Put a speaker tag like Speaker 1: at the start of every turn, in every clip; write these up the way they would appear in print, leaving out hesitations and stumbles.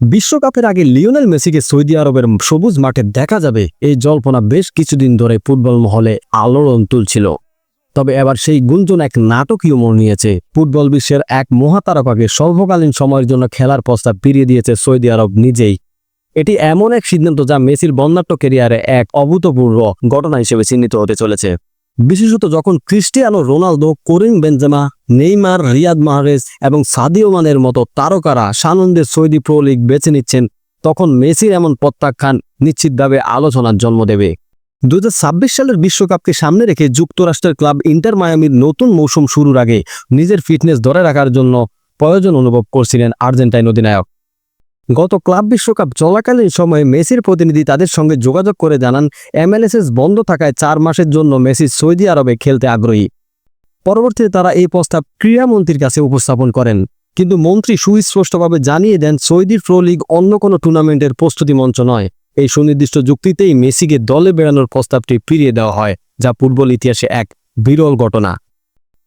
Speaker 1: বিশ্বকাপের আগে লিওনেল মেসিকে সৌদি আরবের সবুজ মাঠে দেখা যাবে, এই জল্পনা বেশ কিছুদিন ধরে ফুটবল মহলে আলোড়ন তুলছিল। তবে এবার সেই গুঞ্জন এক নাটকীয় মোড় নিয়েছে। ফুটবল বিশ্বের এক মহাতারকাকে স্বল্পকালীন সময়ের জন্য খেলার প্রস্তাব ফিরিয়ে দিয়েছে সৌদি আরব নিজেই। এটি এমন এক সিদ্ধান্ত যা মেসির বর্ণাঢ্য ক্যারিয়ারে এক অভূতপূর্ব ঘটনা হিসেবে চিহ্নিত হতে চলেছে। বিশেষত যখন Cristiano Ronaldo, Karim Benzema, Neymar, Riyad Mahrez এবং সাদিও মানের মতো তারকারা সানন্দে সৌদি প্রো লিগ বেছে নিচ্ছেন, তখন মেসির এমন প্রত্যাখ্যান নিশ্চিতভাবে আলোচনার জন্ম দেবে। 2026 সালের বিশ্বকাপকে সামনে রেখে যুক্তরাষ্ট্রের ক্লাব ইন্টার মায়ামির নতুন মৌসুম শুরুর আগে নিজের ফিটনেস ধরে রাখার জন্য প্রয়োজন অনুভব করছিলেন আর্জেন্টাইন অধিনায়ক। গত ক্লাব বিশ্বকাপ চলাকালীন সময়ে মেসির প্রতিনিধি তাদের সঙ্গে যোগাযোগ করে জানান, MLS বন্ধ থাকায় 4 মাসের জন্য মেসি সৌদি আরবে খেলতে আগ্রহী। পরবর্তীতে তারা এই প্রস্তাব ক্রীড়ামন্ত্রীর কাছে উপস্থাপন করেন, কিন্তু মন্ত্রী সুস্পষ্টভাবে জানিয়ে দেন সৌদি প্রো লিগ অন্য কোনো টুর্নামেন্টের প্রস্তুতি মঞ্চ নয়। এই সুনির্দিষ্ট যুক্তিতেই মেসিকে দলে বেড়ানোর প্রস্তাবটি ফিরিয়ে দেওয়া হয়, যা ফুটবল ইতিহাসে এক বিরল ঘটনা।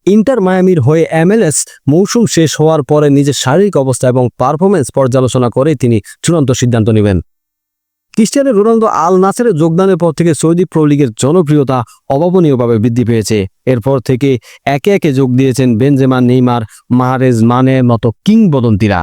Speaker 1: ইন্টার মায়ামির হয়ে MLS মৌসুম শেষ হওয়ার পরে নিজের শারীরিক অবস্থা এবং পারফরমেন্স পর্যালোচনা করে তিনি চূড়ান্ত সিদ্ধান্ত নেবেন। ক্রিস্টিয়ানো রোনালদো আল নাসেরে যোগদানের পর থেকে সৌদি প্রো লিগের জনপ্রিয়তা অভাবনীয়ভাবে বৃদ্ধি পেয়েছে। এরপর থেকে একে একে যোগ দিয়েছেন বেনজেমা, নেইমার, মাহরেজ, মানের মতো কিংবদন্তিরা।